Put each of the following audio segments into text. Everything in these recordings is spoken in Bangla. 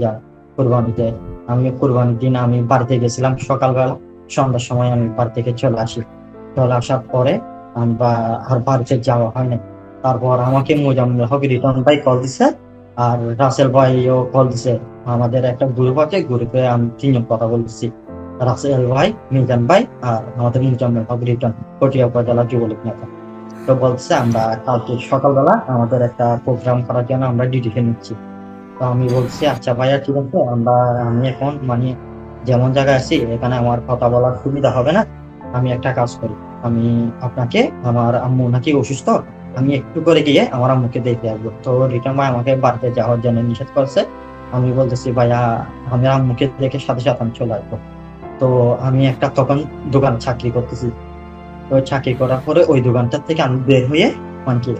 যায় কুরবানিতে। আমি কুরবানির দিন আমি বাড়িতে গেছিলাম সকালবেলা, সন্ধ্যার সময় আমি বাড়ি থেকে চলে আসি। চলে আসার পরে আমরা আর বাড়িতে যাওয়া হয় নাই। তারপর আমাকে মোজাম্মেল হক রিটন ভাই কল দিছে, আর রাসেল ভাইও কল দিছে। আমাদের একটা গ্রুপ আছে, গ্রুপে আমি তিনজন কথা বলতেছি, রাসেল ভাই, মিজান ভাই, আর আমাদের মোজাম্মেল হক রিটন, পটিয়া উপজেলা যুবলীগ নেতা। তো বলছে আমরা কালকে সকালবেলা আমাদের একটা প্রোগ্রাম করার জন্য আমরা ডিসিশন নিচ্ছি। তো আমি বলছি আচ্ছা ভাইয়া ঠিক আছে, আমি এখন যেমন জায়গায় আছি এখানে আমার কথা বলার সুবিধা হবে না। আমি একটা কাজ করি, আমি আপনাকে, আমার আম্মু নাকি অসুস্থ, আমি একটু করে গিয়ে আমার আম্মুকে দেখে আসবো। তো রিটার্ন ভাই আমাকে বাড়িতে যাওয়ার জন্য নিষেধ করছে। আমি বলতেছি ভাইয়া আমি আম্মুকে দেখে সাথে সাথে আমি চলে আসবো। তো আমি একটা তখন দোকান চাকরি করতেছি। তো চাকরি করার পরে ওই দোকানটার থেকে আমি বের হয়ে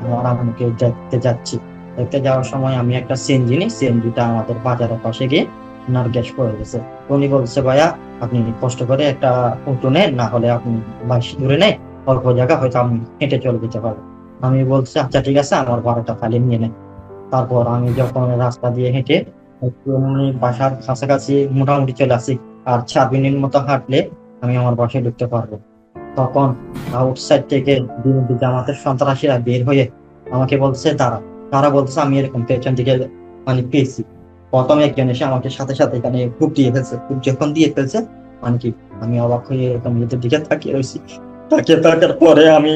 আমার আম্মুকে দেখতে যাচ্ছি। দেখতে যাওয়ার সময় আমি একটা সিএনজি নিই, সিএনজিটা আমাদের বাজারের পাশে গিয়ে ওনার গ্যাস পড়ে গেছে। তো উনি বলছে ভাইয়া আপনি কষ্ট করে একটা অটো নেন, না হলে আপনি বাইশ দূরে নেই, অল্প জায়গা হয়তো আমি হেঁটে চলে যেতে পারবো। আমি বলছি আচ্ছা ঠিক আছে, আমার ভাড়াটা তাহলে নিয়ে নেন। তারপর আমি যখন রাস্তা দিয়ে হেঁটে একটু বাসার কাছাকাছি মোটামুটি চলে আসি, আর 4 মিনিট মতো হাঁটলে আমি আমার বাসায় ঢুকতে পারবো। তখন আউটসাইড থেকে বিএনপি জামাতের সন্ত্রাসীরা বের হয়ে আমাকে বলছে দাঁড়া। তারা বলছে আমি এরকম পেছন দিকে পেয়েছি। প্রথমে একজন এসে আমাকে সাথে সাথে এখানে খুব দিয়ে ফেলছে, খুব যখন দিয়ে ফেলছে মানে কি আমি অবাক হয়ে এরকম নিজের দিকে তাকিয়ে রয়েছি। তাকিয়ে থাকার পরে আমি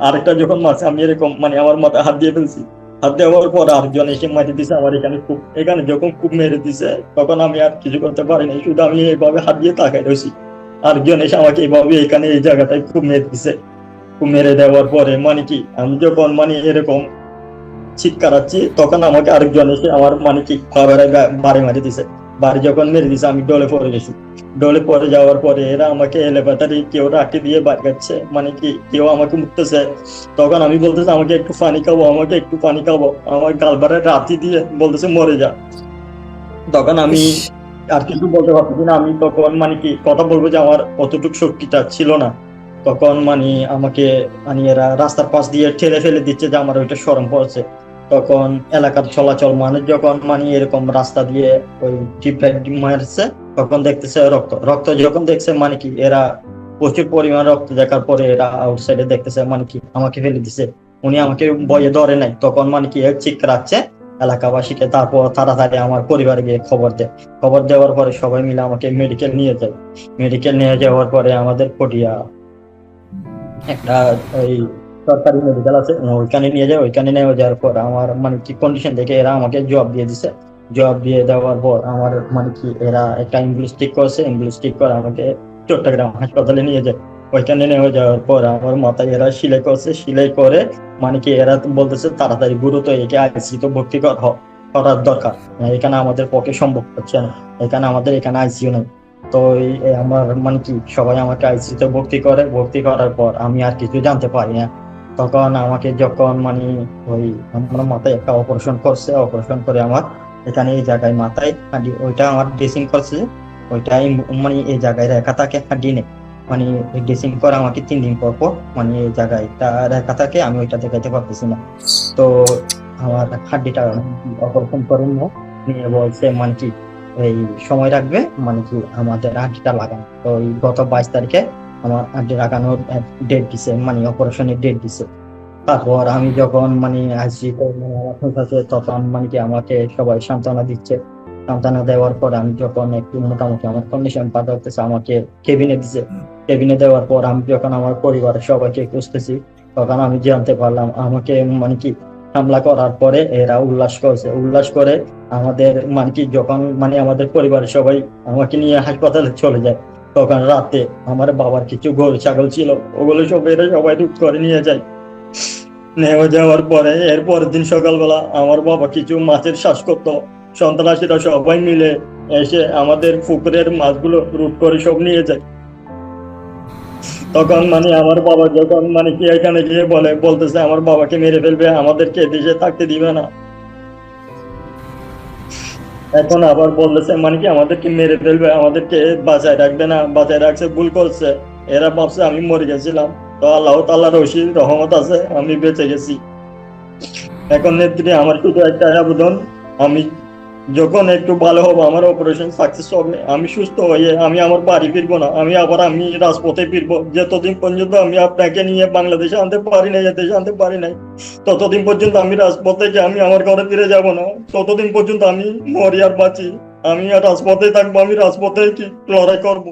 আরেকটা যখন মারছে আমি এরকম আমার মাথায় হাত দিয়ে ফেলছি। হাত দেওয়ার পর আরেকজন এসে মাটি দিছে আমার এখানে যখন খুব মেরে দিছে, তখন আমি আর কিছু করতে পারিনি, শুধু আমি এইভাবে হাত দিয়ে তাকাই রয়েছি। আরেকজন এসে আমাকে এইভাবে এখানে এই জায়গাটায় খুব মেরে দিছে। খুব মেরে দেওয়ার পরে আমি যখন এরকম চিৎকারাচ্ছি, তখন আমাকে আরেকজন এসে আমার খাবারে বাড়ি মারি দিছে। বাড়ি যখন মেরে দিছে আমি ডলে পড়ে গেছি। ডলে পড়ে যাওয়ার পরে এরা আমাকে এলেভেটারি কেউ রাখি দিয়ে বাড়ি যাচ্ছে, কেউ আমাকে মুততেছে। তখন আমি বলতেছি আমাকে একটু পানি খাবো, আমাকে একটু পানি খাবো, আমার গালবারে রাতি দিয়ে বলতেছে মরে যা। তখন আমি ইস! আর কিছু বলতে পারতেছি না। আমি তখন কথা বলবো যে আমার অতটুকু শক্তিটা ছিল না। তখন আমাকে এরা রাস্তার পাশ দিয়ে ঠেলে ফেলে দিচ্ছে যে আমার ওইটা শরম পড়ছে। তখন এলাকার চলাচল মানুষ যখন এরকম রাস্তা দিয়ে ওই টিপ লাইট মারছে, তখন দেখতেছে রক্ত রক্ত, যখন দেখছে এরা প্রচুর পরিমাণ রক্ত দেখার পরে এরা আউটসাইডে দেখতেছে আমাকে ফেলে দিছে। উনি আমাকে ভয়ে ধরে নাই, তখন চিৎকারাচ্ছে এলাকাবাসীকে। তারপর তাড়াতাড়ি আমার পরিবারে গিয়ে খবর দেয়। খবর দেওয়ার পরে সবাই মিলে আমাকে মেডিকেল নিয়ে যায়। মেডিকেল নিয়ে যাওয়ার পরে আমাদের পটিয়া একটা ওই সরকারি মেডিকেল আছে, ওইখানে নিয়ে যায়। ওইখানে নিয়ে যাওয়ার পর আমার কন্ডিশন দেখে এরা আমাকে জবাব দিয়ে দিছে। জবাব দিয়ে দেওয়ার পর আমার এরা একটা অ্যাম্বুলেন্স ঠিক করছে, অ্যাম্বুলেন্স ঠিক করে আমাকে চট্টগ্রাম হাসপাতালে নিয়ে যায়। ওইখানে নিয়ে যাওয়ার পর আমার মাথায় এরা সেলাই করছে, সেলাই করে এরা বলতেছে তাড়াতাড়ি গুরুত্ব একে আইসিইউ তো ভর্তি করার দরকার। এখানে আমাদের পক্ষে সম্ভব হচ্ছে না, এখানে আইসিইউ নেই। তো আমার সবাই আমাকে আইসিইউ তে ভর্তি করে, ভর্তি করার পর আমি আর কিছু জানতে পারি না। তখন আমাকে যখন ওই আমার মাথায় একটা অপারেশন করছে, অপারেশন করে আমার এখানে এই জায়গায় মাথায় হাঁডি ওইটা আমার ড্রেসিং করছে। ওইটাই এই জায়গায় রেখা থাকে, হাঁডি নেই। ড্রেসিং করে আমাকে 3 দিন পর পর এই জায়গায় রেখা থাকে, আমি ওইটা দেখাইতে পারতেছি না। তো আমার হাড্ডিটা অপারেশন করে নিয়ে বলছে এই সময় রাখবে আমাদের হাড্ডিটা লাগানো। তো এই গত 22 তারিখে আমার হাড্ডি লাগানোর ডেট দিছে, অপারেশনের ডেট দিছে। তারপর আমি যখন আইসিইউতে আমার কাছে, তখন আমাকে সবাই সান্ত্বনা দিচ্ছে। সান্ত্বনা দেওয়ার পর আমি যখন একটু মোটামুটি আমার কন্ডিশন পাল্টা হতেছে, আমাকে কেবিনে দিছে। কেবিনে দেওয়ার পর আমি যখন আমার পরিবারের সবাইকে খুঁজতেছি, তখন আমি জানতে পারলাম আমাকে হামলা করার পরে এরা উল্লাস করছে। উল্লাস করে আমাদের যখন আমাদের পরিবারের সবাই আমাকে নিয়ে হাসপাতালে চলে যায়, তখন রাতে আমার বাবার কিছু গরু ছাগল ছিল, ওগুলো সব এরা সবাই লুট করে নিয়ে যায়। নেওয়া যাওয়ার পরে এর পরের দিন সকালবেলা আমার বাবা কিছু মাছের চাষ করতো, সন্ত্রাসীরা সবাই মিলে এসে আমাদের পুকুরের মাছগুলো লুট করে সব নিয়ে যায়। তখন আমার বাবা যখন কি এখানে গিয়ে বলতেছে আমার বাবাকে মেরে ফেলবে, আমাদেরকে দেশে থাকতে দিবে না। এখন আবার বলতেছে আমাদেরকে মেরে ফেলবে, আমাদেরকে বাঁচায় রাখবে না, বাঁচায় রাখছে ভুল করছে। এরা ভাবছে আমি মরে গেছিলাম, তো আল্লাহ তাআলার অসীম রহমত আছে আমি বেঁচে গেছি। এখন নেত্রী আমার শুধু একটা আবেদন, আমি যখন একটু ভালো হবে, আমার অপারেশন সাকসেস হবে, আমি সুস্থ হয়ে আমি আমার বাড়ি ফিরবো না, আমি রাজপথে ফিরবো। যতদিন পর্যন্ত আমি আপনাকে নিয়ে বাংলাদেশে আনতে পারি নাই, এদেশে আনতে পারি নাই, ততদিন পর্যন্ত আমি রাজপথে যে আমি আমার ঘরে ফিরে যাব না। ততদিন পর্যন্ত আমি মরি আর বাঁচি, আমি আর রাজপথে থাকবো, আমি রাজপথে কি লড়াই করবো।